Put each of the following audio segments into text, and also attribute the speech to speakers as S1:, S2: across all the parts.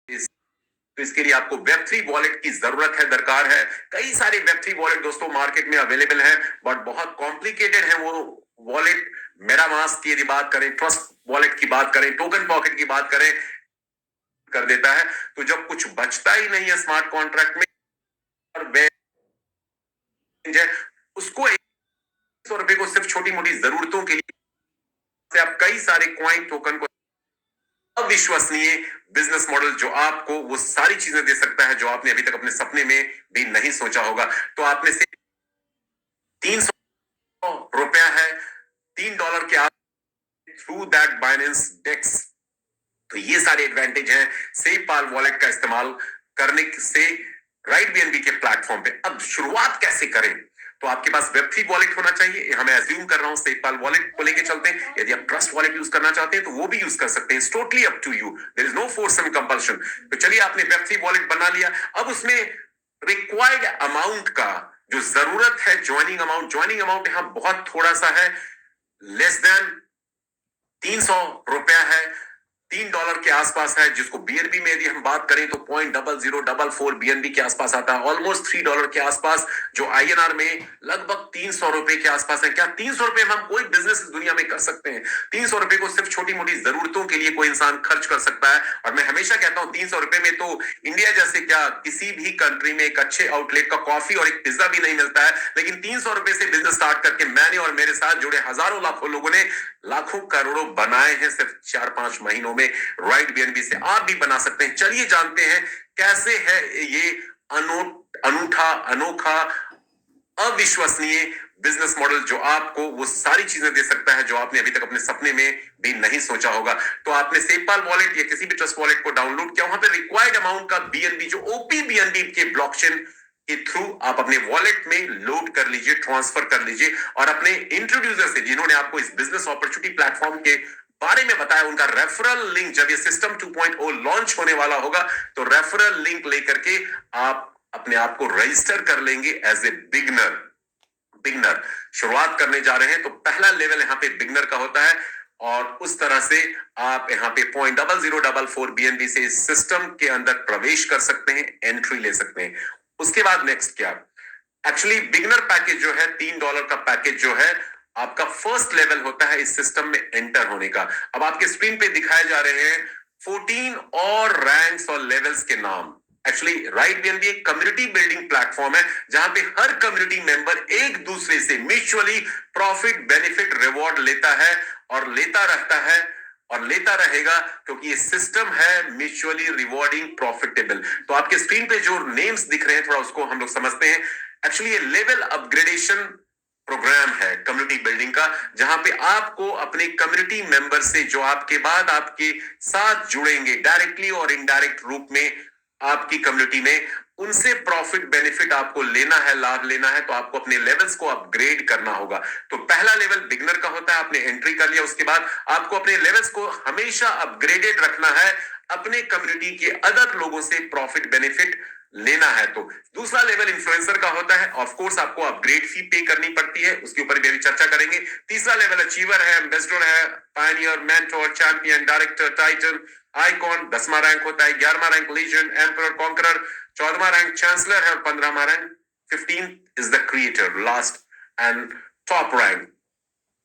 S1: इस तो इसके लिए आपको वेब3 वॉलेट की जरूरत है, दरकार है। कई सारे वेब3 वॉलेट दोस्तों मार्केट में अवेलेबल हैं, बट बहुत कॉम्प्लिकेटेड है वो वॉलेट। मेटामास्क की यदि बात करें, ट्रस्ट वॉलेट की बात करें, टोकन पॉकेट की बात करें, कर देता है। तो जब कुछ बचता ही नहीं है स्मार्ट कॉन्ट्रैक्ट में और है उसको 100 रुपए को सिर्फ छोटी मोटी जरूरतों के लिए से आप कई सारे क्वाइन टोकन को अविश्वसनीय बिजनेस मॉडल जो आपको वो सारी चीजें दे सकता है जो आपने अभी तक अपने सपने में भी नहीं सोचा होगा। तो आपने से 300 रुपया है, $3 के थ्रू दैट बाइनेंस डेक्स। तो ये सारे एडवांटेज हैं सेफपाल वॉलेट का इस्तेमाल करने से राइट बीएनबी के प्लेटफॉर्म पे। अब शुरुआत कैसे करें? तो आपके पास वेब3 वॉलेट होना चाहिए, हमें एज्यूम कर रहा हूं सेफपाल वॉलेट को लेके चलते हैं। यदि आप ट्रस्ट वॉलेट यूज करना चाहते हैं तो वो भी यूज कर सकते हैं, totally up to you, there is no force and compulsion. तो चलिए आपने वेब3 वॉलेट बना लिया, अब उसमें रिक्वायर्ड अमाउंट का जो जरूरत है, ज्वाइनिंग अमाउंट यहां बहुत थोड़ा सा है, लेस देन 300 रुपया है, $3 के आसपास है, जिसको बीएनबी में यदि हम बात करें तो 0.0044 बीएनबी के आसपास आता है, ऑलमोस्ट $3 के आसपास, जो आईएनआर में लगभग 300 रुपए के आसपास है। क्या 300 रुपए में हम कोई बिजनेस दुनिया में कर सकते हैं? 300 रुपए को सिर्फ छोटी मोटी जरूरतों के लिए कोई इंसान खर्च कर सकता है। और मैं हमेशा कहता हूं 300 रुपए में तो इंडिया जैसे क्या किसी भी कंट्री में एक अच्छे आउटलेट का कॉफी और एक पिज्जा भी नहीं मिलता है। लेकिन 300 रुपए से बिजनेस स्टार्ट करके मैंने और मेरे साथ जुड़े हजारों लाखों लोगों ने लाखों करोड़ों बनाए हैं सिर्फ 4-5 महीनों में। राइट बीएनबी से आप भी बना सकते हैं। चलिए जानते हैं कैसे है ये अनूठा, अनोखा, अविश्वसनीय बिजनेस मॉडल जो आपको वो सारी चीजें दे सकता है जो आपने अभी तक अपने सपने में भी नहीं सोचा होगा। तो आपने सेफपाल वॉलेट या किसी भी ट्रस्ट वॉलेट को डाउनलोड किया, वहां पे रिक्वायर्ड अमाउंट का बीएनबी जो ओपी बीएनबी के ब्लॉकचेन के थ्रू आप अपने वॉलेट में लोड कर लीजिए, ट्रांसफर कर लीजिए, और अपने इंट्रोड्यूसर से जिन्होंने आपको इस बिजनेस अपॉर्चुनिटी प्लेटफॉर्म के बारे में बताया, उनका रेफरल लिंक, जब ये सिस्टम 2.0 लॉन्च होने वाला होगा तो रेफरल लिंक लेकर के आप अपने आप को रजिस्टर कर लेंगे एज ए बिगनर। शुरुआत करने जा रहे हैं तो पहला लेवल यहाँ पे बिगनर का होता है, और उस तरह से आप यहाँ पे 0.0044 बीएनबी से इस सिस्टम के अंदर प्रवेश कर सकते हैं, एंट्री ले सकते हैं। उसके बाद नेक्स्ट क्या? एक्चुअली बिगनर पैकेज जो है, $3 का पैकेज जो है, आपका फर्स्ट लेवल होता है इस सिस्टम में एंटर होने का। अब आपके स्क्रीन पे दिखाए जा रहे हैं 14 और रैंक्स और लेवल्स के नाम। एक्चुअली राइट बीएनबी एक कम्युनिटी बिल्डिंग प्लेटफॉर्म है जहां पे हर कम्युनिटी मेंबर एक दूसरे से म्यूचुअली प्रॉफिट, बेनिफिट, रिवॉर्ड लेता है और लेता रहता है और लेता रहेगा, क्योंकि ये सिस्टम है म्यूचुअली रिवॉर्डिंग, प्रॉफिटेबल। तो आपके स्क्रीन पे जो नेम्स दिख रहे हैं थोड़ा उसको हम लोग समझते हैं। एक्चुअली ये लेवल अपग्रेडेशन प्रोग्राम है कम्युनिटी बिल्डिंग का, जहां पे आपको अपने कम्युनिटी मेंबर से जो आपके बाद आपके साथ जुड़ेंगे डायरेक्टली और इनडायरेक्ट रूप में आपकी कम्युनिटी में, उनसे प्रॉफिट, बेनिफिट आपको लेना है, लाभ लेना है, तो आपको अपने लेवल्स को अपग्रेड करना होगा। तो पहला लेवल बिगनर का होता है, आपने एंट्री कर लिया, उसके बाद आपको अपने लेवल्स को हमेशा अपग्रेडेड रखना है, अपने कम्युनिटी के अदर लोगों से प्रॉफिट, बेनिफिट लेना है। तो दूसरा लेवल इन्फ्लुएंसर का होता है, ऑफ कोर्स आपको अपग्रेड फी पे करनी पड़ती है, उसके ऊपर भी अभी चर्चा करेंगे। तीसरा लेवल अचीवर है, एम्बेसडर है, pioneer, mentor, champion, director, titan, icon. 10वां रैंक होता है, 11वां रैंक लीजन, एम्परर, कॉन्करर, 14वां रैंक चांसलर है, और 15वां rank 15 is the creator, last and top rank.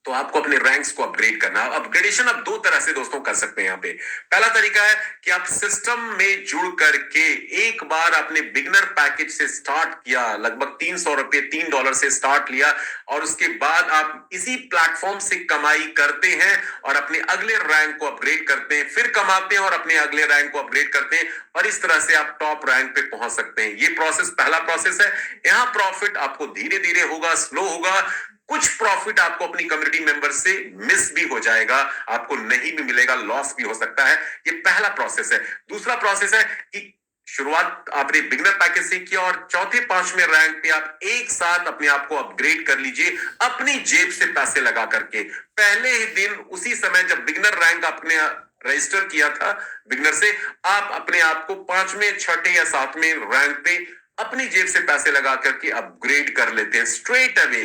S1: तो आपको अपने रैंक्स को अपग्रेड करना है। अपग्रेडेशन आप दो तरह से दोस्तों कर सकते हैं यहाँ पे। पहला तरीका है कि आप सिस्टम में जुड़ करके एक बार आपने बिगनर पैकेज से स्टार्ट किया, लगभग 300 रुपए, $3 से स्टार्ट लिया, और उसके बाद आप इसी प्लेटफॉर्म से कमाई करते हैं और अपने अगले रैंक को अपग्रेड करते हैं, फिर कमाते हैं और अपने अगले रैंक को अपग्रेड करते हैं, और इस तरह से आप टॉप रैंक पे पहुंच सकते हैं। ये प्रोसेस पहला प्रोसेस है। यहाँ प्रॉफिट आपको धीरे धीरे होगा, स्लो होगा, कुछ प्रॉफिट आपको अपनी कम्युनिटी मेंबर से मिस भी हो जाएगा, आपको नहीं भी मिलेगा, लॉस भी हो सकता है। ये पहला प्रोसेस है। दूसरा प्रोसेस है कि शुरुआत आपने बिगनर पैकेज से किया और चौथे, 5वें रैंक पे आप एक साथ अपने आप को अपग्रेड कर लीजिए, अपनी जेब से पैसे लगा करके। पहले ही दिन, उसी समय जब बिगनर रैंक आपने रजिस्टर किया था बिगनर से, आप अपने आप को 5वें, 6ठे या 7वें रैंक पे अपनी जेब से पैसे लगा करके अपग्रेड कर लेते हैं स्ट्रेट अवे।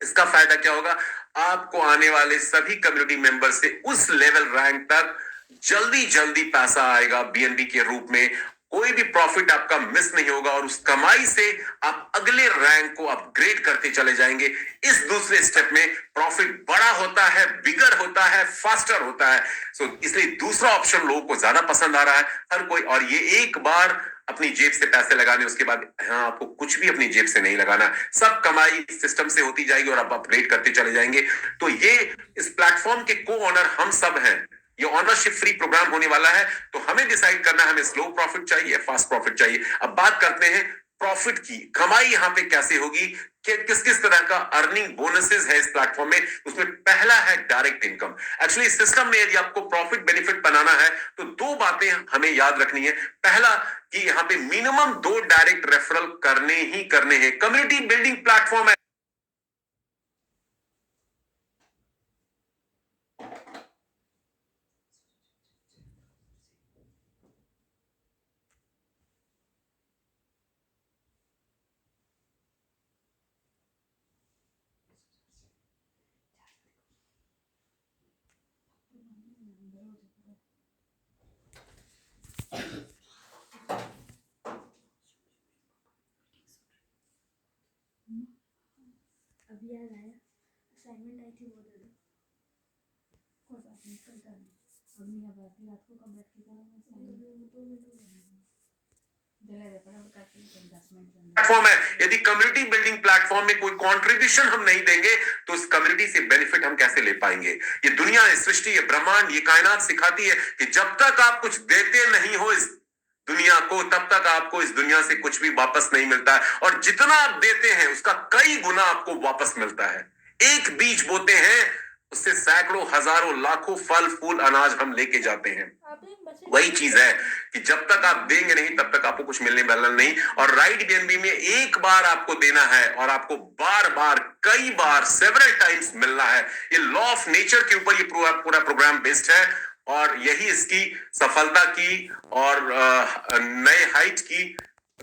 S1: इसका फायदा क्या होगा? आपको आने वाले सभी कम्युनिटी मेंबर से उस लेवल रैंक तक जल्दी जल्दी पैसा आएगा बीएनबी के रूप में, कोई भी प्रॉफिट आपका मिस नहीं होगा और उस कमाई से आप अगले रैंक को अपग्रेड करते चले जाएंगे। इस दूसरे स्टेप में प्रॉफिट बड़ा होता है, बिगर होता है, फास्टर होता है। इसलिए दूसरा ऑप्शन लोगों को ज्यादा पसंद आ रहा है हर कोई। और ये एक बार अपनी जेब से पैसे लगाने, उसके बाद हाँ आपको कुछ भी अपनी जेब से नहीं लगाना, सब कमाई सिस्टम से होती जाएगी और आप अपग्रेड करते चले जाएंगे। तो ये इस प्लेटफॉर्म के को ऑनर हम सब हैं। ये ऑनरशिप फ्री प्रोग्राम होने वाला है, तो हमें डिसाइड करना है हमें स्लो प्रॉफिट चाहिए, फास्ट प्रॉफिट चाहिए। अब बात करते हैं प्रॉफिट की, कमाई यहां पे कैसे होगी, कि किस किस तरह का अर्निंग बोनसेस है इस प्लेटफॉर्म में। उसमें पहला है डायरेक्ट इनकम। एक्चुअली इस सिस्टम में यदि आपको प्रॉफिट बेनिफिट बनाना है तो दो बातें हमें याद रखनी है। पहला कि यहां पे मिनिमम 2 डायरेक्ट रेफरल करने ही करने हैं। कम्युनिटी बिल्डिंग प्लेटफॉर्म है।
S2: अभी याद आया, असाइनमेंट आई थी, वो दे दो। कोई बात नहीं, कल कर लो। अब नहीं, अब रात को कम बैठ के करूँगा।
S1: प्लेटफॉर्म है, यदि कम्युनिटी बिल्डिंग प्लेटफॉर्म में कोई कंट्रीब्यूशन हम नहीं देंगे तो उस कम्युनिटी से बेनिफिट हम कैसे ले पाएंगे। ये दुनिया, ये सृष्टि, ये ब्रह्मांड, ये कायनात सिखाती है कि जब तक आप कुछ देते नहीं हो इस दुनिया को, तब तक आपको इस दुनिया से कुछ भी वापस नहीं मिलता है। और जितना आप देते हैं उसका कई गुना आपको वापस मिलता है। एक बीज बोते हैं, उससे सैकड़ों, हजारों, लाखों फल फूल अनाज हम लेके जाते हैं। वही चीज है कि जब तक आप देंगे नहीं तब तक आपको कुछ मिलने वाला नहीं। और राइट बीएनबी में एक बार आपको देना है और आपको बार बार, कई बार, सेवरल टाइम्स मिलना है। ये लॉ ऑफ नेचर के ऊपर ये पूरा पूरा प्रोग्राम बेस्ड है और यही इसकी सफलता की और नए हाइट की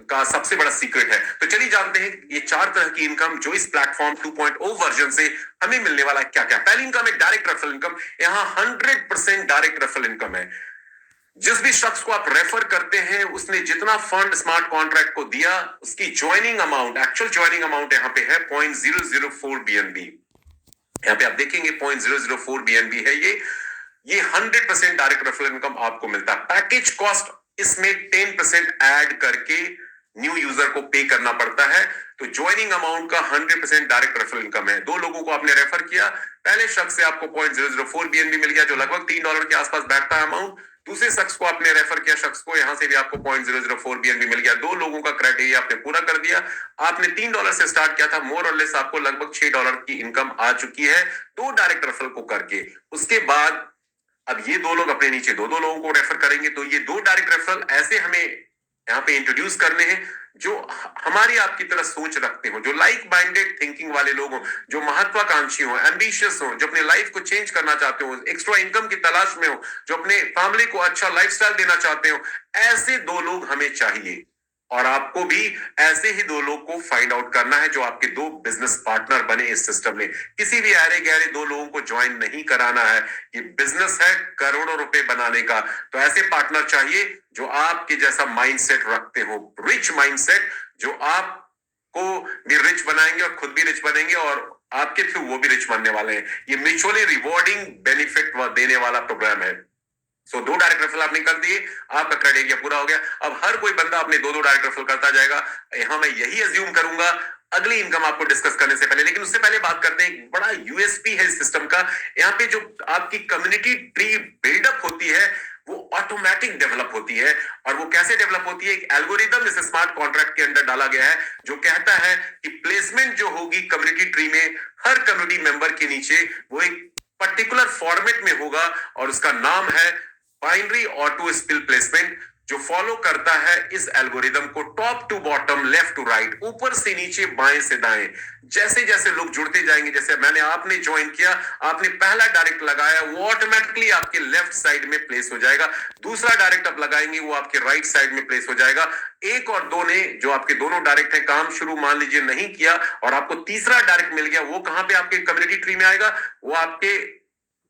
S1: का सबसे बड़ा सीक्रेट है। तो चलिए जानते हैं ये 4 तरह की इनकम जो इस प्लेटफॉर्म 2.0 वर्जन से हमें मिलने वाला है क्या क्या। पहली इनकम है डायरेक्ट रेफरल इनकम। यहाँ 100% डायरेक्ट रेफरल इनकम है। जिस भी शख्स को आप रेफर करते हैं उसने जितना फंड स्मार्ट कॉन्ट्रैक्ट को दिया, उसकी joining amount, actual joining amount यहाँ पे है 0.004 बीएनबी। यहाँ पे आप देखेंगे 0.004 बीएनबी है ये 100% डायरेक्ट रेफरल इनकम आपको मिलता है। पैकेज कॉस्ट इसमें 10% ऐड करके न्यू यूजर को पे करना पड़ता है। तो ज्वाइनिंग अमाउंट का 100% डायरेक्ट रेफरल इनकम है। 2 लोगों को आपने रेफर किया, पहले शख्स से आपको 0.004 बीएनबी मिल गया जो लगभग $3 के आसपास बैठता है अमाउंट। दूसरे शख्स को आपने रेफर किया, शख्स को, यहां से भी आपको 0.004 बीएनबी मिल गया। 2 लोगों का क्राइटेरिया आपने पूरा कर दिया। आपने $3 से स्टार्ट किया था, मोर और लेस आपको लगभग $6 की इनकम आ चुकी है 2 डायरेक्ट रेफरल को करके। उसके बाद अब ये 2 लोग अपने नीचे 2 लोगों को रेफर करेंगे। तो ये 2 डायरेक्ट रेफरल ऐसे हमें यहाँ पे इंट्रोड्यूस करने हैं जो हमारी आपकी तरह सोच रखते हो, जो लाइक माइंडेड थिंकिंग वाले लोग हो, जो महत्वाकांक्षी हो, एम्बिशियस हो, जो अपने लाइफ को चेंज करना चाहते हो, एक्स्ट्रा इनकम की तलाश में हो, जो अपने फैमिली को अच्छा लाइफस्टाइल देना चाहते हो। ऐसे 2 लोग हमें चाहिए और आपको भी ऐसे ही 2 लोग को फाइंड आउट करना है जो आपके 2 बिजनेस पार्टनर बने इस सिस्टम में। किसी भी अरे गहरे 2 लोगों को ज्वाइन नहीं कराना है। ये बिजनेस है करोड़ों रुपए बनाने का। तो ऐसे पार्टनर चाहिए जो आपके जैसा माइंडसेट रखते हो, रिच माइंडसेट, जो आपको भी रिच बनाएंगे और खुद भी रिच बनेंगे और आपके थ्रू वो भी रिच बनने वाले हैं। ये म्यूचुअली रिवॉर्डिंग बेनिफिट देने वाला प्रोग्राम है। 2 डायरेक्ट रेफरल आपने कर दिए, आपका क्राइटेरिया पूरा हो गया। अब हर कोई बंदा अपने 2 डायरेक्ट रेफरल करता जाएगा। यहाँ मैं यही अज्यूम करूंगा अगली इनकम आपको डिस्कस करने से पहले, लेकिन उससे पहले बात करते हैं एक बड़ा यूएसपी है इस सिस्टम का। यहाँ पे जो आपकी कम्युनिटी ट्री बिल्डअप होती है वो ऑटोमेटिक डेवलप होती है। और वो कैसे डेवलप होती है, एक एल्गोरिदम इस स्मार्ट कॉन्ट्रैक्ट के अंदर डाला गया है जो कहता है कि प्लेसमेंट जो होगी कम्युनिटी ट्री में हर कम्युनिटी मेंबर के नीचे वो एक पर्टिकुलर फॉर्मेट में होगा और उसका नाम है बाइनरी ऑटो स्पिल प्लेसमेंट, जो फॉलो करता है इस एल्गोरिदम को top to bottom, left to right, ऊपर से नीचे, बाएं से दाएं। जैसे जैसे लोग जुड़ते जाएंगे, जैसे मैंने आपने ज्वाइन किया, आपने पहला डायरेक्ट लगाया, वो ऑटोमेटिकली आपके लेफ्ट साइड में प्लेस हो जाएगा। दूसरा डायरेक्ट आप लगाएंगे वो आपके राइट साइड में प्लेस हो जाएगा। 1 और 2 ने, जो आपके दोनों डायरेक्ट है, काम शुरू मान लीजिए नहीं किया और आपको तीसरा डायरेक्ट मिल गया, वो कहां पे आपके कम्युनिटी ट्री में आएगा, वो आपके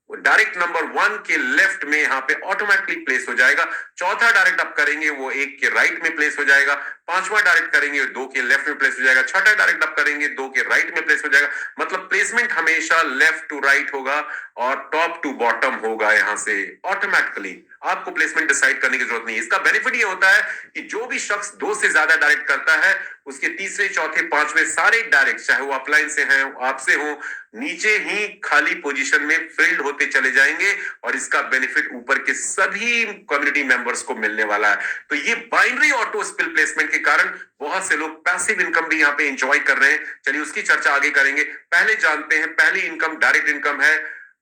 S1: डायरेक्ट नंबर 1 के लेफ्ट में यहाँ पे ऑटोमेटिकली प्लेस हो जाएगा। चौथा डायरेक्ट आप करेंगे वो 1 के राइट में प्लेस हो जाएगा। पांचवा डायरेक्ट करेंगे 2 के लेफ्ट में प्लेस हो जाएगा। छठा डायरेक्ट आप करेंगे 2 के राइट में प्लेस हो जाएगा। मतलब प्लेसमेंट हमेशा लेफ्ट टू राइट होगा और टॉप टू बॉटम होगा। यहां से ऑटोमेटिकली आपको प्लेसमेंट डिसाइड करने की जरूरत नहीं है। इसका बेनिफिट ये होता है कि जो भी शख्स 2 से ज्यादा डायरेक्ट करता है उसके तीसरे चौथे पांचवें सारे डायरेक्ट, चाहे वो अपलाइन से हैं आपसे हो, नीचे ही खाली पोजीशन में फिल्ड होते चले जाएंगे और इसका बेनिफिट ऊपर के सभी कम्युनिटी मेंबर्स को मिलने वाला है। तो ये बाइनरी ऑटो स्पिल प्लेसमेंट के कारण बहुत से लोग पैसिव इनकम भी यहाँ पे एंजॉय कर रहे हैं। चलिए उसकी चर्चा आगे करेंगे। पहले जानते हैं, पहली इनकम डायरेक्ट इनकम है।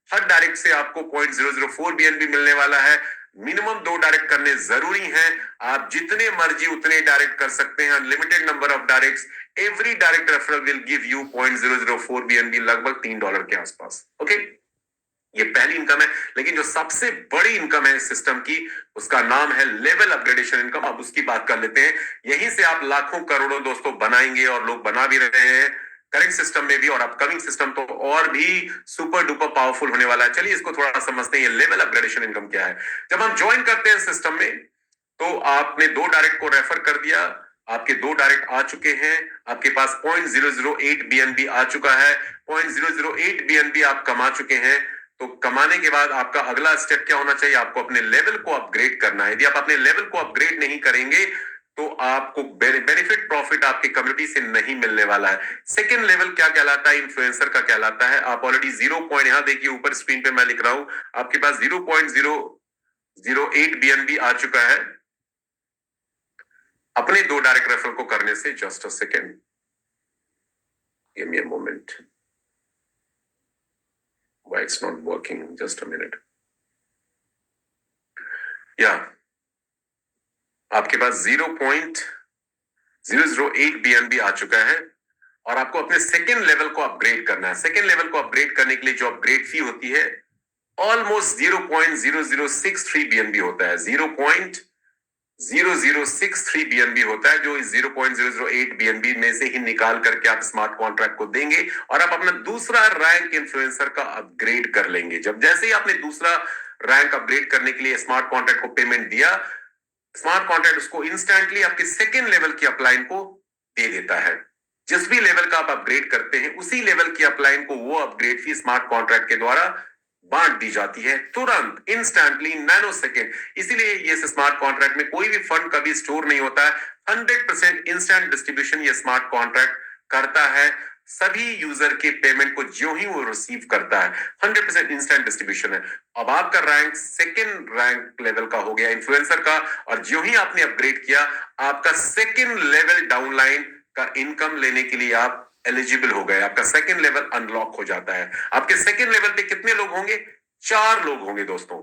S1: हर डायरेक्ट से आपको 0.004 बीएनबी मिलने वाला है। मिनिमम 2 डायरेक्ट करने जरूरी हैं। आप जितने मर्जी उतने डायरेक्ट कर सकते हैं। Unlimited number of directs. Every direct referral will give you 0.004 BNB, लगभग $3 के आसपास। ओके, ये पहली इनकम है। लेकिन जो सबसे बड़ी इनकम है इस सिस्टम की, उसका नाम है लेवल अपग्रेडेशन इनकम। अब उसकी बात कर लेते हैं। यहीं से आप लाखों करोड़ों दोस्तों बनाएंगे और लोग बना भी रहे हैं करेंट सिस्टम में भी, और अपकमिंग सिस्टम तो और भी सुपर डुपर पावरफुल होने वाला है। चलिए इसको थोड़ा समझते हैं, ये लेवल अपग्रेडेशन इनकम क्या है। जब हम ज्वाइन करते हैं सिस्टम में तो आपने 2 डायरेक्ट को रेफर कर दिया, आपके 2 डायरेक्ट आ चुके हैं, आपके पास 0.008 बीएनबी आ चुका है। 0.008 बीएनबी आप कमा चुके हैं। तो कमाने के बाद आपका अगला स्टेप क्या होना चाहिए? आपको अपने लेवल को अपग्रेड करना है। यदि आप अपने लेवल को अपग्रेड नहीं करेंगे तो आपको बेनिफिट प्रॉफिट आपकी कम्युनिटी से नहीं मिलने वाला है। सेकंड लेवल क्या कहलाता है? इन्फ्लुएंसर का कहलाता है। आप ऑलरेडी 0 पॉइंट, यहां देखिए ऊपर स्क्रीन पे मैं लिख रहा हूं, आपके पास 0.008 बीएनबी आ चुका है अपने 2 डायरेक्ट रेफरल को करने से। Just a second, give me a moment, why it's not working, just a minute। या आपके पास 0.008 बीएनबी आ चुका है और आपको अपने सेकेंड लेवल को अपग्रेड करना है। सेकेंड लेवल को अपग्रेड करने के लिए जो अपग्रेड फी होती है ऑलमोस्ट 0.0063 बीएनबी होता है। 0.0063 बीएनबी होता है, जो इस 0.008 बीएनबी में से ही निकाल करके आप स्मार्ट कॉन्ट्रैक्ट को देंगे और आप अपना दूसरा रैंक इन्फ्लुएंसर का अपग्रेड कर लेंगे। जब जैसे ही आपने दूसरा रैंक अपग्रेड करने के लिए स्मार्ट कॉन्ट्रैक्ट को पेमेंट दिया, स्मार्ट कॉन्ट्रैक्ट उसको इंस्टेंटली आपके सेकेंड लेवल की अपलाइन को दे देता है। जिस भी लेवल का आप अपग्रेड करते हैं उसी लेवल की अपलाइन को वो अपग्रेड फी स्मार्ट कॉन्ट्रैक्ट के द्वारा बांट दी जाती है, तुरंत, इंस्टेंटली, नैनो सेकेंड। इसीलिए ये स्मार्ट कॉन्ट्रैक्ट में कोई भी फंड कभी स्टोर नहीं होता है। 100% इंस्टेंट डिस्ट्रीब्यूशन ये स्मार्ट कॉन्ट्रैक्ट करता है। सभी यूजर के पेमेंट को ज्यों ही वो रिसीव करता है, 100% इंस्टेंट डिस्ट्रीब्यूशन है। अब आपका रैंक सेकेंड रैंक लेवल का हो गया इन्फ्लुएंसर का, और ज्यों ही आपने अपग्रेड किया, आपका सेकेंड लेवल डाउनलाइन का इनकम लेने के लिए आप एलिजिबल हो गए। आपका सेकेंड लेवल अनलॉक हो जाता है। आपके सेकेंड लेवल पे कितने लोग होंगे? 4 लोग होंगे दोस्तों,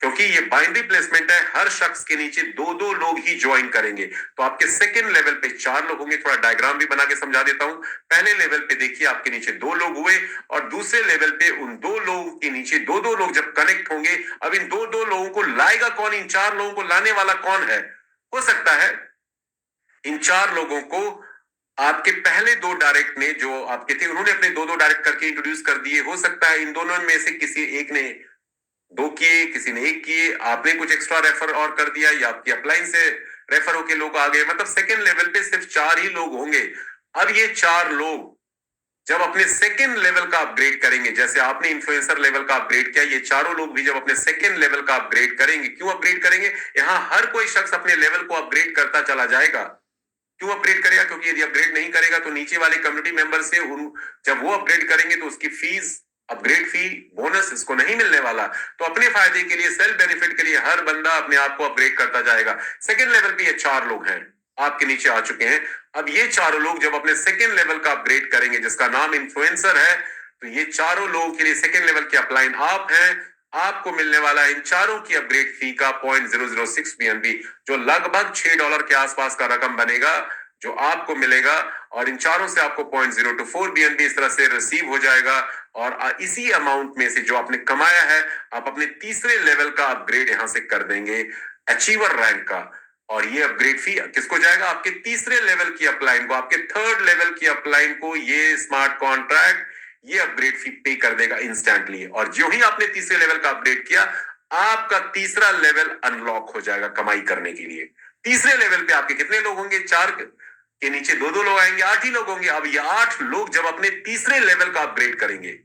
S1: क्योंकि ये बाइनरी प्लेसमेंट है। हर शख्स के नीचे 2-2 लोग ही ज्वाइन करेंगे। तो आपके सेकेंड लेवल पे 4 लोग होंगे। थोड़ा डायग्राम भी बना के समझा देता हूं। पहले लेवल पे देखिए आपके नीचे 2 लोग हुए, और दूसरे लेवल पे उन 2 लोगों के नीचे 2-2 लोग जब कनेक्ट होंगे, अब इन 2-2 लोगों को लाएगा कौन? इन 4 लोगों को लाने वाला कौन है? हो सकता है इन 4 लोगों को आपके पहले 2 डायरेक्ट ने, जो आपके थे, उन्होंने अपने 2-2 डायरेक्ट करके इंट्रोड्यूस कर दिए। हो सकता है इन दोनों में से किसी एक ने 2 किए, किसी ने 1 किए, आपने कुछ एक्स्ट्रा रेफर और कर दिया, या आपकी अपलाइन से रेफर होके लोग आ गए। मतलब सेकेंड लेवल पे सिर्फ 4 ही लोग होंगे। अब ये 4 लोग जब अपने सेकेंड लेवल का अपग्रेड करेंगे, जैसे आपने इन्फ्लुएंसर लेवल का अपग्रेड किया, ये चारों लोग भी जब अपने सेकेंड लेवल का अपग्रेड करेंगे। क्यों अपग्रेड करेंगे? यहां हर कोई शख्स अपने लेवल को अपग्रेड करता चला जाएगा। क्यों अपग्रेड करेगा? क्योंकि यदि अपग्रेड नहीं करेगा तो नीचे वाले कम्युनिटी मेंबर से जब वो अपग्रेड करेंगे तो उसकी फीस, अपग्रेड फी, बोनस इसको नहीं मिलने वाला। तो अपने फायदे के लिए, सेल्फ बेनिफिट के लिए हर बंदा अपने आप को अपग्रेड करता जाएगा। सेकेंड लेवल पे ये 4 लोग हैं, आपके नीचे आ चुके हैं। अब ये चारों लोग जब अपने सेकेंड लेवल का अपग्रेड करेंगे, जिसका नाम इन्फ्लुएंसर है, तो ये चारों लोगों के लिए सेकेंड लेवल की अपलाइन आप हैं। आपको मिलने वाला है इन चारों की अपग्रेड फी का 0.006 बीएनबी, जो लगभग $6 के आसपास का रकम बनेगा जो आपको मिलेगा। और इन चारों से आपको 0.024 बीएनबी इस तरह से रिसीव हो जाएगा। और इसी अमाउंट में से जो आपने कमाया है, आप अपने तीसरे लेवल का अपग्रेड यहां से कर देंगे, अचीवर रैंक का। और ये अपग्रेड फी किसको जाएगा? आपके तीसरे लेवल की अपलाइन को, आपके थर्ड लेवल की अपलाइन को। ये स्मार्ट कॉन्ट्रैक्ट ये अपग्रेड फी पे कर देगा इंस्टेंटली। और जो ही आपने तीसरे लेवल का अपग्रेड किया, आपका तीसरा लेवल अनलॉक हो जाएगा कमाई करने के लिए। तीसरे लेवल पे आपके कितने लोग होंगे? 4 के नीचे 2-2 लोग आएंगे, 8 ही लोग होंगे। अब ये 8 लोग जब अपने तीसरे लेवल का अपग्रेड करेंगे,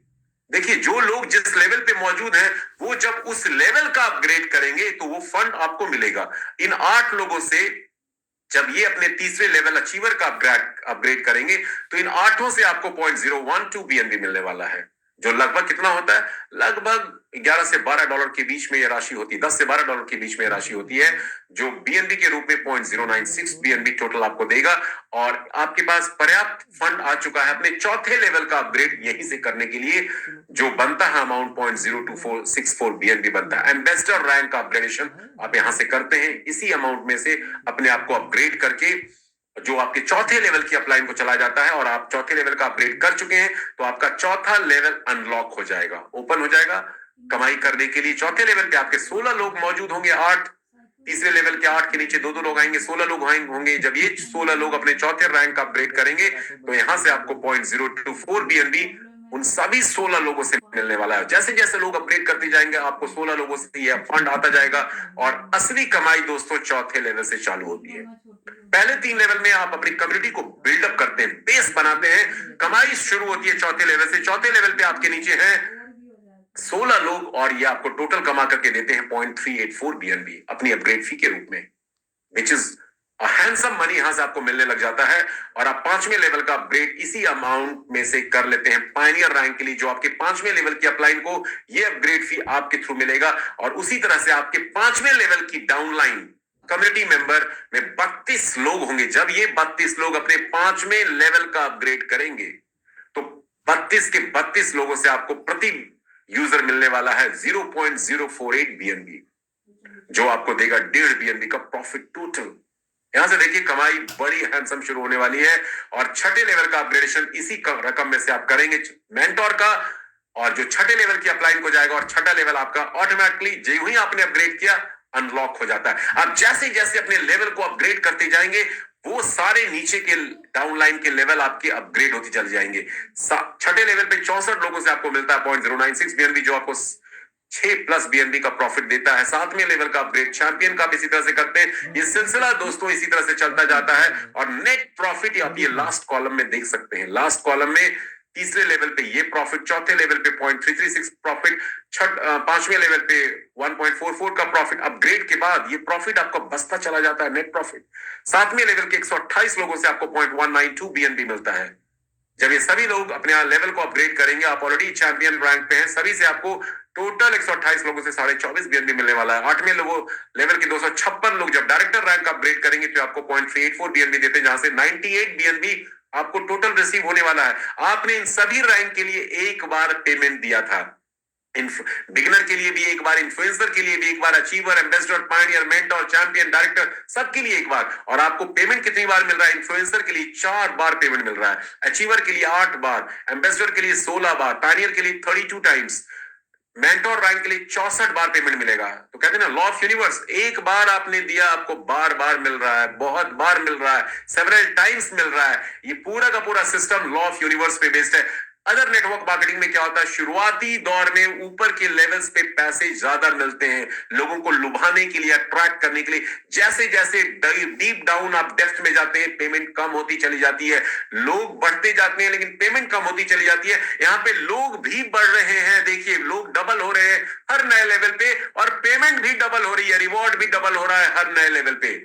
S1: देखिए जो लोग जिस लेवल पे मौजूद हैं, वो जब उस लेवल का अपग्रेड करेंगे तो वो फंड आपको मिलेगा। इन 8 लोगों से जब ये अपने तीसरे लेवल अचीवर का अपग्रेड करेंगे, तो इन 8 से आपको 0.012 बीएनबी मिलने वाला है, जो लगभग कितना होता है? लगभग 11 से 12 डॉलर के बीच में यह राशि होती है, 10 से 12 डॉलर के बीच में यह राशि होती है, जो बीएनबी के रूप में 0.096 बीएनबी टोटल आपको देगा। और आपके पास पर्याप्त फंड आ चुका है अपने चौथे लेवल का अपग्रेड यहीं से करने के लिए, जो बनता है अमाउंट 0.02464 बीएनबी बनता है। एम्बेसडर रैंक का अपग्रेडेशन आप यहां से करते हैं, इसी अमाउंट में से अपने आप को अपग्रेड करके जो आपके चौथे लेवल की अपलाइन को चला जाता है। और आप चौथे लेवल का अपग्रेड कर चुके हैं, तो आपका चौथा लेवल अनलॉक हो जाएगा, ओपन हो जाएगा कमाई करने के लिए। चौथे लेवल पे आपके 16 लोग मौजूद होंगे, 8 तीसरे लेवल के 8 के नीचे 2-2 लोग आएंगे, 16 लोग होंगे। जब ये 16 लोग अपने चौथे रैंक का अपग्रेड करेंगे, तो यहां से आपको 0.024 बीएनबी उन सभी 16 लोगों से मिलने वाला है। जैसे जैसे लोग अपग्रेड करते जाएंगे, आपको 16 लोगों से यह फंड आता जाएगा। और असली कमाई दोस्तों चौथे लेवल से चालू होती है। पहले 3 लेवल में आप अपनी कम्युनिटी को बिल्डअप करते हैं, बेस बनाते हैं। कमाई शुरू होती है चौथे लेवल से। चौथे लेवल पे आपके नीचे हैं 16 लोग, और ये आपको टोटल कमा करके देते हैं 0.384 बीएनबी अपनी अपग्रेड फी के रूप में, विच इज हैंडसम मनी यहां से आपको मिलने लग जाता है। और आप 5वें लेवल का अपग्रेड इसी अमाउंट में से कर लेते हैं पायनियर रैंक के लिए, जो आपके 5वें लेवल की अपलाइन को ये अपग्रेड फी आपके थ्रू मिलेगा। और उसी तरह से आपके 5वें लेवल की डाउनलाइन कम्युनिटी मेंबर में 32 लोग होंगे। जब ये 32 लोग अपने 5वें लेवल का अपग्रेड करेंगे, तो 32 के 32 लोगों से आपको प्रति यूजर मिलने वाला है 0.048 बीएनबी, जो आपको देगा 1.5 बीएनबी का प्रॉफिट टोटल। यहां से देखिए कमाई बड़ी हैंडसम शुरू होने वाली है। और छठे लेवल का अपग्रेडेशन इसी रकम में से आप करेंगे मेंटोर का, और जो छठे लेवल की अपलाइन को जाएगा, और छठा लेवल आपका ऑटोमेटिकली जो ही आपने अपग्रेड किया अनलॉक हो जाता है। आप जैसे जैसे अपने लेवल को अपग्रेड करते जाएंगे, वो सारे नीचे के डाउनलाइन के लेवल आपके अपग्रेड होते चले जाएंगे। छठे लेवल पे 64 लोगों से आपको मिलता है 0.096 बीएनबी, जो आपको 6+ बीएनबी का प्रॉफिट देता है। 7वें लेवल का अपग्रेड चैंपियन का भी इसी तरह से करते हैं। ये सिलसिला दोस्तों इसी तरह से चलता जाता है। और नेट प्रॉफिट आप ये लास्ट कॉलम में देख सकते हैं। लास्ट कॉलम में तीसरे लेवल पे ये प्रॉफिट, चौथे लेवल पे 0.336 प्रॉफिट, 5वें लेवल पे 1.44 का प्रॉफिट। अपग्रेड के बाद ये प्रॉफिट आपको बसता चला जाता है नेट प्रॉफिट। 7वें लेवल के 128 लोगों से आपको 0.192 बीएनबी मिलता है। जब ये सभी लोग अपने लेवल को अपग्रेड करेंगे, आप ऑलरेडी चैंपियन रैंक पे हैं, सभी से आपको टोटल 128 लोगों से 24.5 बीएनबी मिलने वाला है। 8वें लेवल के 256 लोग जब डायरेक्टर रैंक अपग्रेड करेंगे, तो आपको 0.384 बीएनबी देते हैं, जहां से 98 बीएनबी आपको टोटल रिसीव होने वाला है। आपने इन सभी रैंक के लिए एक बार पेमेंट दिया था, बिगिनर के लिए भी एक बार, इन्फ्लुएंसर के लिए भी एक बार, achiever, ambassador, pioneer, mentor, champion, director, सबके लिए एक बार। और आपको पेमेंट कितनी बार मिल रहा है? इन्फ्लुएंसर के लिए 4 बार पेमेंट मिल रहा है, अचीवर के लिए 8 बार, एम्बेसडर के लिए 16 बार, पायनियर के लिए 32 टाइम्स, मेंटोर रैंक के लिए 64 बार पेमेंट मिलेगा। तो कहते हैं ना लॉ ऑफ यूनिवर्स, एक बार आपने दिया आपको बार बार मिल रहा है, बहुत बार मिल रहा है, सेवरल टाइम्स मिल रहा है। ये पूरा का पूरा सिस्टम लॉ ऑफ यूनिवर्स पे बेस्ड है। अदर नेटवर्क मार्केटिंग में क्या होता है, शुरुआती दौर में ऊपर के लेवल्स पे पैसे ज्यादा मिलते हैं लोगों को लुभाने के लिए, अट्रैक्ट करने के लिए। जैसे जैसे डीप डाउन आप डेप्थ में जाते हैं, पेमेंट कम होती चली जाती है। लोग बढ़ते जाते हैं लेकिन पेमेंट कम होती चली जाती है। यहाँ पे लोग भी बढ़ रहे हैं, देखिए लोग डबल हो रहे हैं हर नए लेवल पे, और पेमेंट भी डबल हो रही है, रिवॉर्ड भी डबल हो रहा है हर नए लेवल पे।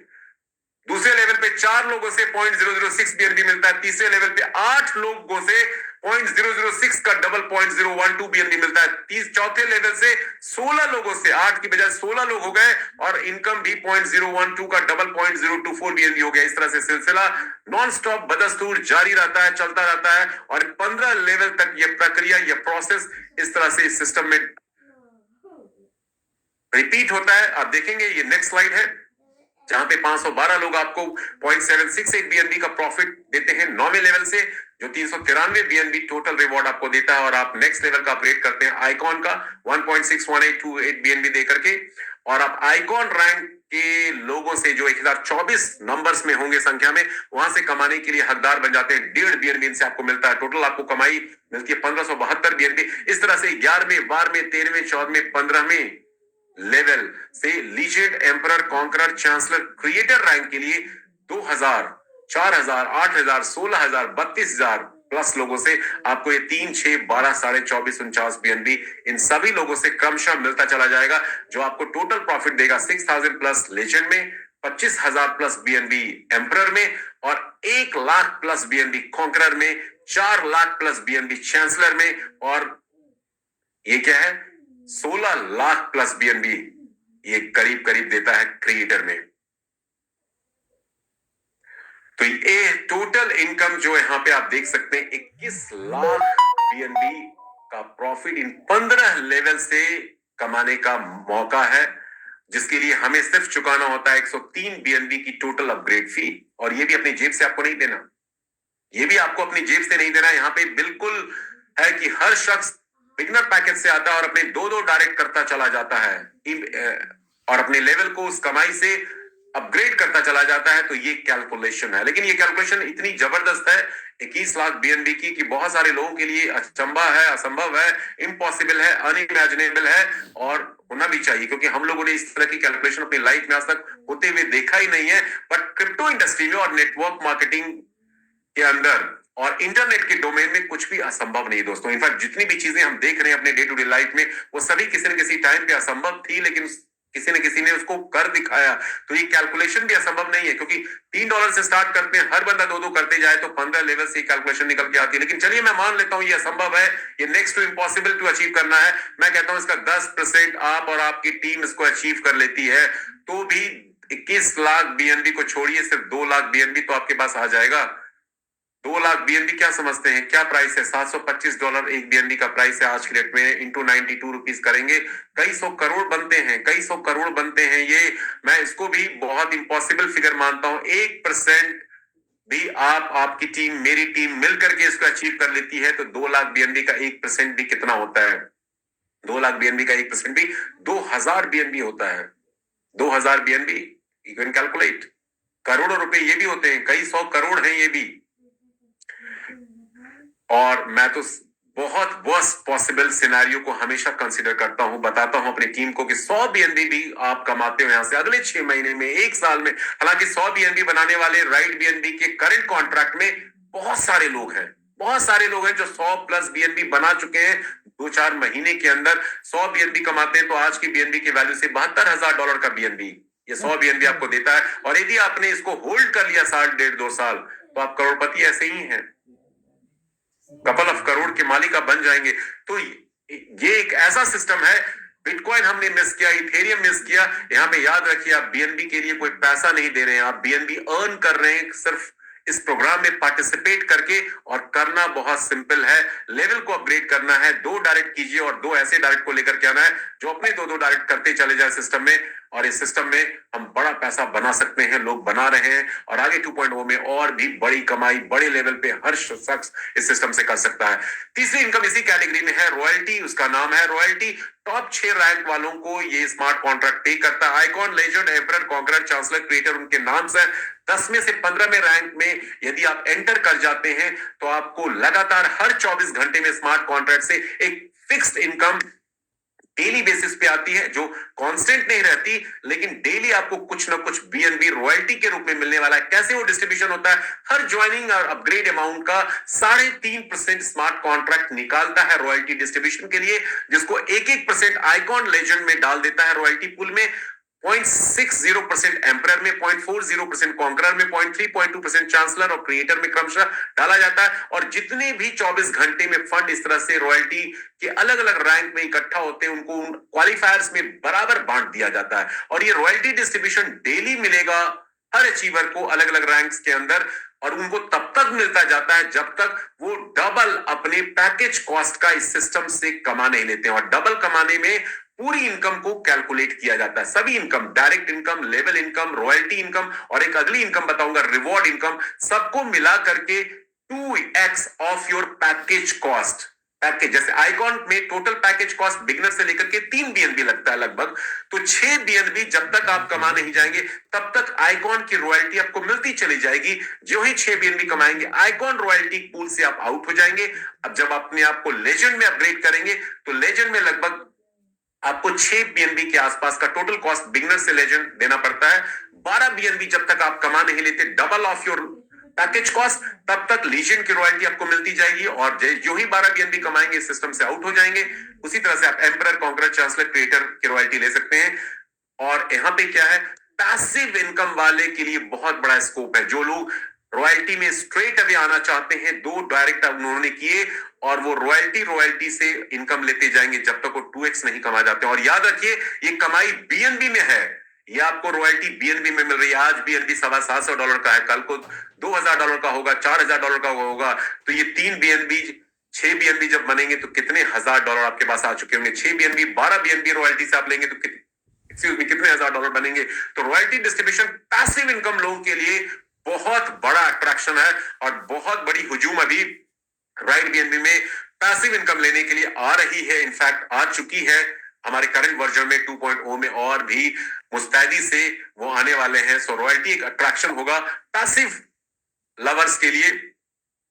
S1: दूसरे लेवल पे 4 लोगों से 0.006 बीएनबी मिलता है, तीसरे लेवल पे 8 लोगों से 0.006 का डबल 0.012 बीएनबी मिलता है, चौथे लेवल से 16 लोगों से 8 की बजाय 16 लोग हो गए, और इनकम भी 0.012 का डबल 0.024 बीएनबी हो गया। इस तरह से सिलसिला नॉन स्टॉप बदस्तूर जारी रहता है, चलता रहता है। और 15 लेवल तक ये प्रक्रिया, ये प्रोसेस इस तरह से इस सिस्टम में रिपीट होता है। आप देखेंगे ये नेक्स्ट स्लाइड है, जहां पे 512 लोग आपको 0.768 बीएनबी का प्रॉफिट देते हैं 9वें लेवल से, जो 393 बीएनबी टोटल रिवॉर्ड आपको देता है। और आप नेक्स्ट लेवल का अपग्रेड करते हैं आइकॉन का 1.61828 बीएनबी देकर के, और आप आइकॉन रैंक के लोगों से जो 1024 नंबर्स में होंगे संख्या में, वहां से कमाने के लिए हकदार बन जाते हैं। 1.5 BNB से आपको मिलता है। टोटल आपको कमाई मिलती है 1572 BNB। इस तरह से 11वें 12वें 13वें 14वें 15वें लेवल से legend, emperor, conqueror, chancellor, creator rank के लिए 2000, 4000, 8000, 16000, 32000 प्लस लोगों से आपको ये 3, 6, 12, 24.5, 49 BNB इन सभी लोगों से क्रमशः मिलता चला जाएगा, जो आपको टोटल प्रॉफिट देगा 6000 प्लस लेजेंड में, 25,000 प्लस BNB एम्परर में, और 1 लाख प्लस BNB कॉन्करर में, 4 लाख प्लस BNB चांसलर में, और ये क्या है 16 लाख प्लस BNB ये करीब करीब देता है क्रिएटर में। तो ये टोटल इनकम जो यहां पे आप देख सकते हैं 21 लाख BNB का प्रॉफिट इन 15 लेवल से कमाने का मौका है, जिसके लिए हमें सिर्फ चुकाना होता है 103 BNB की टोटल अपग्रेड फी, और ये भी अपनी जेब से आपको नहीं देना, ये भी आपको अपनी जेब से नहीं देना। यहाँ पे बिल्कुल है कि हर शख्स बिगनर पैकेज से आता है और अपने 2-2 डायरेक्ट करता चला जाता है और अपने लेवल को उस कमाई से अपग्रेड करता चला जाता है। तो ये कैलकुलेशन है, लेकिन ये कैलकुलेशन इतनी जबरदस्त है 21 लाख BNB की कि बहुत सारे लोगों के लिए अचंभा है, असंभव है, इम्पॉसिबल है, अनइमेजिनेबल है, और होना भी चाहिए, क्योंकि हम लोगों ने इस तरह की कैलकुलेशन अपनी लाइफ में आज तक होते हुए देखा ही नहीं है। बट क्रिप्टो इंडस्ट्री में और नेटवर्क मार्केटिंग के अंदर और इंटरनेट के डोमेन में कुछ भी असंभव नहीं दोस्तों। इनफैक्ट जितनी भी चीजें हम देख रहे हैं अपने डे टू डे लाइफ में, वो सभी किसी न किसी टाइम पे असंभव थी, लेकिन किसी न किसी ने उसको कर दिखाया। तो ये कैलकुलेशन भी असंभव नहीं है, क्योंकि $3 से स्टार्ट करते हैं, हर बंदा 2-2 करते जाए तो 15 लेवल से कैलकुलेशन निकल के आती है। लेकिन चलिए मैं मान लेता हूं ये असंभव है, ये next to impossible to achieve करना है। मैं कहता हूं इसका 10% आप और आपकी टीम इसको अचीव कर लेती है, तो भी 21 लाख BNB को छोड़िए, सिर्फ 2 लाख BNB तो आपके पास आ जाएगा। 2 लाख BNB क्या समझते हैं, क्या प्राइस है? $725 एक BNB का प्राइस है आज के डेट में, इंटू 92 रुपीज करेंगे, कई सौ करोड़ बनते हैं, कई सौ करोड़ बनते हैं। ये मैं इसको भी बहुत इंपॉसिबल फिगर मानता हूं। 1% भी आप, आपकी टीम, मेरी टीम मिलकर के इसको अचीव कर लेती है, तो 2 लाख BNB का 1% भी कितना होता है? 2 लाख BNB का 1% भी 2000 BNB होता है। 2000 BNB यू कैन कैलकुलेट, करोड़ों रुपए ये भी होते हैं, कई सौ करोड़ हैं ये भी। और मैं तो बहुत वर्स्ट पॉसिबल सिनेरियो को हमेशा कंसीडर करता हूं, बताता हूं अपनी टीम को कि 100 BNB भी आप कमाते हो यहां से अगले 6 महीने में, 1 साल में। हालांकि 100 BNB बनाने वाले राइट BNB के करंट कॉन्ट्रैक्ट में बहुत सारे लोग हैं, बहुत सारे लोग हैं जो 100 प्लस BNB बना चुके हैं। 2-4 महीने के अंदर 100 BNB कमाते हैं, तो आज की BNB की वैल्यू से $72,000 का BNB ये 100 BNB आपको देता है। और यदि आपने इसको होल्ड कर लिया साल, 1.5-2 साल, तो आप करोड़पति ऐसे ही हैं, कपल ऑफ करोड़ के मालिक आप बन जाएंगे। तो ये एक ऐसा सिस्टम है। बिटकॉइन हमने मिस किया, इथेरियम मिस किया। यहां पे याद रखिए, आप BNB के लिए कोई पैसा नहीं दे रहे हैं, आप BNB अर्न कर रहे हैं सिर्फ इस प्रोग्राम में पार्टिसिपेट करके। और करना बहुत सिंपल है, लेवल को अपग्रेड करना है, 2 डायरेक्ट कीजिए और 2 ऐसे डायरेक्ट को लेकर के आना है जो अपने 2-2 डायरेक्ट करते चले जाए सिस्टम में। और इस सिस्टम में हम बड़ा पैसा बना सकते हैं, लोग बना रहे हैं, और आगे 2.0 में और भी बड़ी कमाई बड़े लेवल पे हर शख्स इस सिस्टम से कर सकता है। तीसरी इनकम इसी कैटेगरी में है, रॉयल्टी, उसका नाम है रॉयल्टी। टॉप 6 रैंक वालों को ये स्मार्ट कॉन्ट्रैक्ट पे करता है। Icon, legend, emperor, conqueror, chancellor, creator उनके नाम से 10 में से 15वें रैंक में यदि आप एंटर कर जाते हैं, तो आपको लगातार हर 24 घंटे में स्मार्ट कॉन्ट्रैक्ट से एक फिक्स्ड इनकम डेली बेसिस पे आती है, जो कांस्टेंट नहीं रहती, लेकिन डेली आपको कुछ ना कुछ BNB रॉयल्टी के रूप में मिलने वाला है। कैसे वो डिस्ट्रीब्यूशन होता है? हर ज्वाइनिंग और अपग्रेड अमाउंट का 3.5% स्मार्ट कॉन्ट्रैक्ट निकालता है रॉयल्टी डिस्ट्रीब्यूशन के लिए, जिसको 1-1% आइकॉन लेजेंड में डाल देता है रॉयल्टी पूल में, 0.60% एम्परर में, 0.40% कॉन्करर में, 0.32% चांसलर और क्रिएटर में क्रमशः डाला जाता है। और जितने भी 24 घंटे में फंड इस तरह से रॉयल्टी के अलग अलग रैंक में इकट्ठा होते हैं, उनको क्वालिफायर्स में बराबर बांट दिया जाता है। और ये रॉयल्टी डिस्ट्रीब्यूशन डेली मिलेगा हर अचीवर को अलग अलग रैंक्स के अंदर, और उनको तब तक मिलता जाता है जब तक वो डबल अपने पैकेज कॉस्ट का इस सिस्टम से कमा नहीं लेते हैं। और डबल कमाने में पूरी इनकम को कैलकुलेट किया जाता है, सभी income, direct income, level income, royalty income, और एक अगली इनकम बताऊंगा रिवॉर्ड इनकम, सबको मिला करके 2x of your package cost. Package, जैसे आइकॉन में टोटल पैकेज कॉस्ट बिगनर से लेकर के 3 बीएनबी लगता है लगभग, तो 6 बीएनबी जब तक आप कमा नहीं जाएंगे तब तक आइकॉन की रॉयल्टी आपको मिलती चली जाएगी। जो ही 6 बीएनबी कमाएंगे आइकॉन रॉयल्टी पूल से आप आउट हो जाएंगे। अब जब अपने आप को लेजेंड में अपग्रेड करेंगे तो लेजेंड में लगभग आपको 6 बीएनबी के आसपास का टोटल कॉस्ट बिगनर से लेजेंड देना पड़ता है। 12 बीएनबी जब तक आप कमा नहीं लेते double of your package cost, तब तक लीजेंड की रॉयल्टी आपको मिलती जाएगी और जो ही 12 बीएनबी कमाएंगे सिस्टम से आउट हो जाएंगे। उसी तरह से आप एम्परर, कॉन्करर, चांसलर, क्रिएटर की रॉयल्टी ले सकते हैं। और यहाँ पे क्या है, पैसिव इनकम वाले के लिए बहुत बड़ा स्कोप है। जो लोग रॉयल्टी में स्ट्रेट अवे आना चाहते हैं, 2 डायरेक्ट उन्होंने किए और वो रॉयल्टी से इनकम लेते जाएंगे जब तक वो 2x नहीं कमा जाते। और याद रखिए ये कमाई बीएनबी में है, ये आपको रॉयल्टी बीएनबी में मिल रही है। आज बीएनबी $750 का है, कल को $2000 का होगा, $4000 का होगा। तो ये 3 बीएनबी 6 बीएनबी जब बनेंगे तो कितने $1000 आपके पास आ चुके होंगे। 6 बीएनबी 12 बीएनबी रॉयल्टी से आप लेंगे तो कितने $1000 बनेंगे। तो रॉयल्टी डिस्ट्रीब्यूशन पैसिव इनकम लोगों के लिए बहुत बड़ा अट्रैक्शन है और बहुत बड़ी हुजूम अभी राइट बीएनबी में पैसिव इनकम लेने के लिए आ रही है। इनफैक्ट आ चुकी है हमारे करंट वर्जन में 2.0 में, और भी मुस्तैदी से वो आने वाले हैं। सो रॉयल्टी एक अट्रैक्शन होगा पैसिव लवर्स के लिए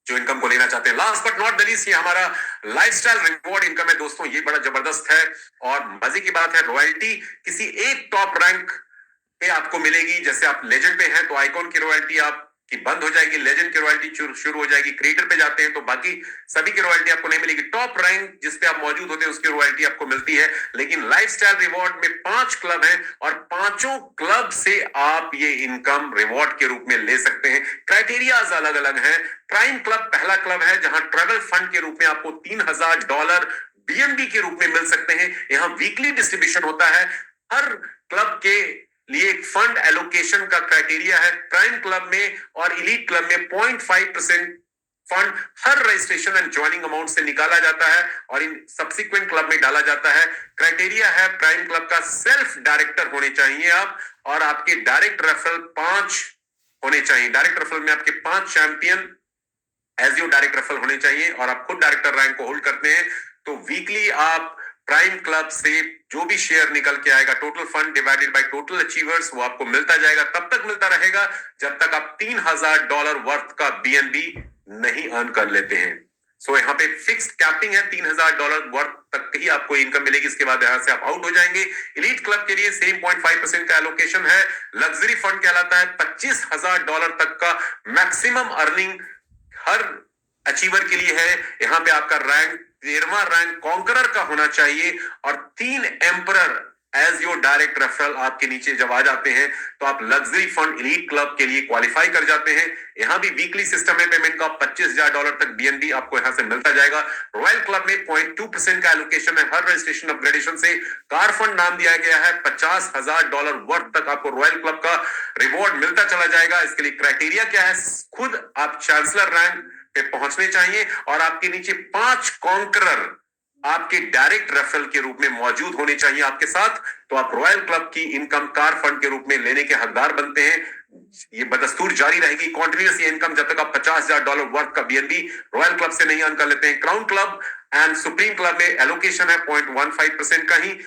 S1: जो इनकम को लेना चाहते हैं। Last but not the least, ये हमारा लाइफस्टाइल रिवॉर्ड इनकम है दोस्तों। ये बड़ा जबरदस्त है और मजे की बात है, रॉयल्टी किसी एक टॉप रैंक पे आपको मिलेगी। जैसे आप लेजेंड पे हैं तो आइकॉन की रॉयल्टी आपकी बंद हो जाएगी, लेजेंड की रॉयल्टी शुरू हो जाएगी। क्रिएटर पे जाते हैं तो बाकी सभी की रॉयल्टी आपको नहीं मिलेगी। टॉप रैंक जिस पे आप मौजूद होते हैं उसकी रॉयल्टी आपको मिलती है। लेकिन लाइफस्टाइल रिवॉर्ड में 5 क्लब हैं और 5 क्लब से आप ये इनकम रिवॉर्ड के रूप में ले सकते हैं। क्राइटेरिया अलग अलग हैं। प्राइम क्लब पहला क्लब है जहां ट्रेवल फंड के रूप में आपको $3000 बीएनबी के रूप में मिल सकते हैं। यहां वीकली डिस्ट्रीब्यूशन होता है। हर क्लब के लिए एक फंड एलोकेशन का क्राइटेरिया है। प्राइम क्लब में और इलीट क्लब में 0.5% fund her registration and joining amount से निकाला जाता है और इन सब्सिक्वेंट क्लब में डाला जाता है। क्राइटेरिया है प्राइम क्लब का सेल्फ डायरेक्टर होने चाहिए आप, और आपके डायरेक्ट रेफरल 5 होने चाहिए। डायरेक्ट रेफरल में आपके 5 champion as you direct referral होने चाहिए और आप खुद डायरेक्टर रैंक को होल्ड करते हैं। तो वीकली आप प्राइम क्लब से जो भी शेयर निकल के आएगा, total fund divided by total achievers, वो आपको मिलता जाएगा। तब तक मिलता रहेगा जब तक आप $3000 वर्थ का बीएनबी नहीं अर्न कर लेते हैं। सो यहाँ पे फिक्स्ड कैपिंग है, $3000 वर्थ तक ही आपको इनकम मिलेगी। इसके बाद यहां से आप आउट हो जाएंगे। इलीट क्लब के लिए सेम 0.5% का एलोकेशन है। लग्जरी फंड कहलाता है। $25000 तक का मैक्सिमम अर्निंग हर अचीवर के लिए है। यहां पे आपका रैंक 13वां रैंक कॉन्करर का होना चाहिए और 3 emperor as your direct referral आपके नीचे जब आ जाते हैं तो आप लग्जरी फंड इलीट क्लब के लिए क्वालिफाई कर जाते हैं। यहां भी वीकली सिस्टम है पेमेंट का। $25000 तक बीएनबी आपको यहां से मिलता जाएगा। रॉयल क्लब में 0.2% का एलोकेशन है हर रजिस्ट्रेशन अपग्रेडेशन से। कार फंड नाम दिया गया है। $50000 वर्थ तक आपको रॉयल क्लब का रिवॉर्ड मिलता चला जाएगा। इसके लिए क्राइटेरिया क्या है, खुद आप चांसलर रैंक पे पहुंचने चाहिए और आपके नीचे 5 कॉन्करर आपके डायरेक्ट रेफरल के रूप में मौजूद होने चाहिए आपके साथ। तो आप रॉयल क्लब की इनकम कार फंड के रूप में लेने के हकदार बनते हैं। ये बदस्तूर जारी रहेगी कॉन्टिन्यूअस ये इनकम जब तक आप $50000 वर्थ का बीएनबी रॉयल क्लब से नहीं अर्न कर लेते हैं। Crown club and supreme club में एलोकेशन है 0.15% का ही।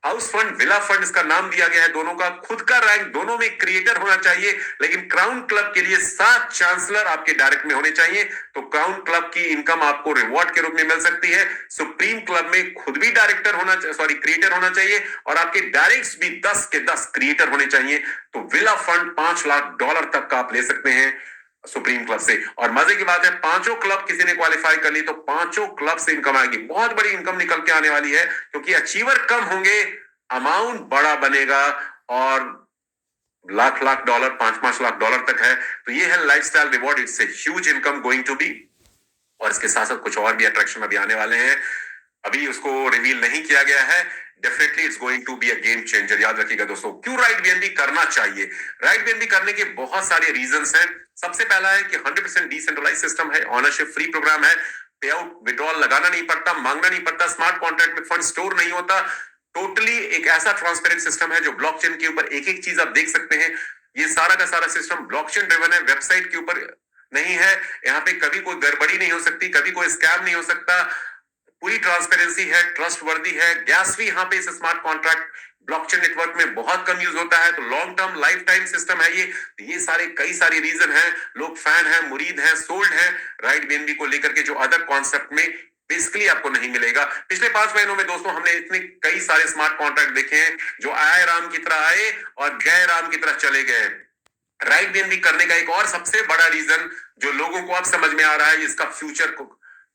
S1: हाउस फंड, विला फंड इसका नाम दिया गया है दोनों का। खुद का रैंक दोनों में क्रिएटर होना चाहिए, लेकिन क्राउन क्लब के लिए 7 चांसलर आपके डायरेक्ट में होने चाहिए। तो क्राउन क्लब की इनकम आपको रिवॉर्ड के रूप में मिल सकती है। सुप्रीम क्लब में खुद भी डायरेक्टर होना, क्रिएटर होना चाहिए और आपके डायरेक्ट्स भी 10 के 10 क्रिएटर होने चाहिए। तो विला फंड $5 लाख तक का आप ले सकते हैं सुप्रीम क्लब से। और मजे की बात है, 5 क्लब किसी ने क्वालिफाई कर ली तो 5 क्लब से इनकम आएगी। बहुत बड़ी इनकम निकल के आने वाली है क्योंकि अचीवर कम होंगे, अमाउंट बड़ा बनेगा और लाख डॉलर, 5 लाख डॉलर तक है। तो ये है lifestyle reward. It's a huge income going to be. और इसके साथ साथ कुछ और भी अट्रैक्शन अभी आने वाले हैं, अभी उसको रिवील नहीं किया गया है। Definitely it's going to be a game changer. याद रखिएगा दोस्तों, क्यों राइट बीएनबी करना चाहिए। राइट बीएनबी करने के बहुत सारे रीजंस हैं। सबसे पहला है कि 100% डिसेंट्रलाइज सिस्टम है, ऑनरशिप फ्री प्रोग्राम है, पे आउट विड्रॉल लगाना नहीं पड़ता, मांगना नहीं पड़ता, स्मार्ट कॉन्ट्रैक्ट में फंड स्टोर नहीं होता। टोटली एक ऐसा ट्रांसपेरेंट सिस्टम है जो ब्लॉकचेन के ऊपर एक एक चीज आप देख सकते हैं। ये सारा का सारा सिस्टम ब्लॉकचेन ड्रिवन है, वेबसाइट के ऊपर नहीं है। यहाँ पे कभी कोई गड़बड़ी नहीं हो सकती, कभी कोई स्कैम नहीं हो सकता। पूरी ट्रांसपेरेंसी है, ट्रस्टवर्दी है। गैस भी यहाँ पे इस स्मार्ट कॉन्ट्रैक्ट ब्लॉकचेन नेटवर्क में बहुत कम यूज होता है, तो long term life time system है ये सारे कई सारे रीजन हैं, लोग फैन हैं, मुरीद हैं, सोल्ड हैं राइट बीएनबी को लेकर के, जो अदर कॉन्सेप्ट में बेसिकली आपको नहीं मिलेगा। पिछले 5 महीनों में दोस्तों हमने इतने कई सारे स्मार्ट कॉन्ट्रैक्ट देखे हैं जो आए राम की तरह आए और गए राम की तरह चले गए। राइट बीएनबी करने का एक और सबसे बड़ा रीजन जो लोगों को अब समझ में आ रहा है, इसका फ्यूचर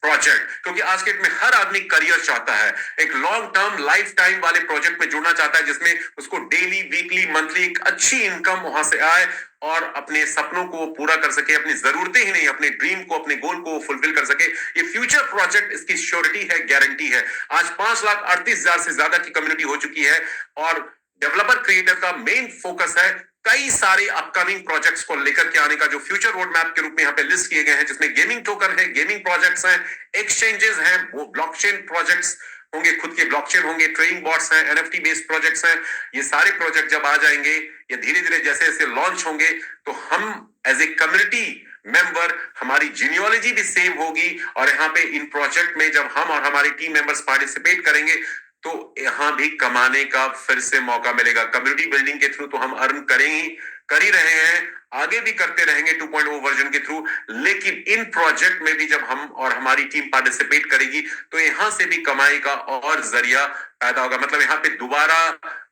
S1: प्रोजेक्ट, क्योंकि आज के डेट में हर आदमी करियर चाहता है, एक लॉन्ग टर्म लाइफ टाइम वाले प्रोजेक्ट में जुड़ना चाहता है जिसमें उसको डेली वीकली मंथली एक अच्छी इनकम वहां से आए और अपने सपनों को पूरा कर सके, अपनी जरूरतें ही नहीं अपने ड्रीम को, अपने गोल को फुलफिल कर सके। ये फ्यूचर प्रोजेक्ट इसकी श्योरिटी है, गारंटी है। आज 5,38,000 से ज्यादा की कम्युनिटी हो चुकी है और डेवलपर क्रिएटर का मेन फोकस है कई सारे अपकमिंग प्रोजेक्ट्स को लेकर के आने का, जो फ्यूचर रोड मैप के रूप में यहाँ पे लिस्ट किए गए हैं, जिसमें गेमिंग टोकन है, गेमिंग प्रोजेक्ट्स हैं, एक्सचेंजेस हैं, वो ब्लॉकचेन प्रोजेक्ट्स होंगे, खुद के ब्लॉकचेन होंगे, ट्रेडिंग बॉट्स हैं, एनएफटी बेस्ड प्रोजेक्ट्स हैं। ये सारे प्रोजेक्ट जब आ जाएंगे या धीरे धीरे जैसे जैसे लॉन्च होंगे तो हम एज ए कम्युनिटी मेंबर, हमारी जीनियोलॉजी भी सेम होगी और यहाँ पे इन प्रोजेक्ट में जब हम और हमारे टीम मेंबर्स पार्टिसिपेट करेंगे तो यहाँ भी कमाने का फिर से मौका मिलेगा। कम्युनिटी बिल्डिंग के थ्रू तो हम अर्न करेंगे, कर ही रहे हैं, आगे भी करते रहेंगे 2.0 वर्जन के थ्रू, लेकिन इन प्रोजेक्ट में भी जब हम और हमारी टीम पार्टिसिपेट करेगी तो यहां से भी कमाई का और जरिया पैदा होगा। मतलब यहाँ पे दोबारा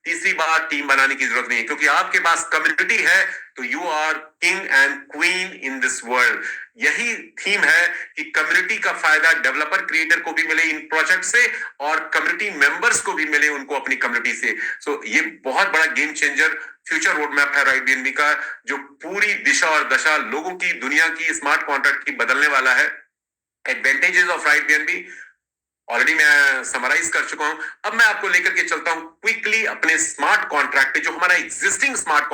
S1: तीसरी बार टीम बनाने की जरूरत नहीं है, क्योंकि आपके पास कम्युनिटी है तो you are king and queen in this world. यही थीम है कि कम्युनिटी का फायदा डेवलपर क्रिएटर को भी मिले इन प्रोजेक्ट से और कम्युनिटी मेंबर्स को भी मिले उनको अपनी कम्युनिटी से। सो ये बहुत बड़ा game changer future road map है राइट बीएनबी का, जो पूरी दिशा और दशा लोगों की, दुनिया की स्मार्ट कॉन्ट्रैक्ट की बदलने वाला है। Advantages of right BNB already मैं समराइज कर चुका हूं। अब मैं आपको लेकर के चलता हूं क्विकली अपने स्मार्ट कॉन्ट्रैक्ट पे, जो हमारा एग्जिस्टिंग स्मार्ट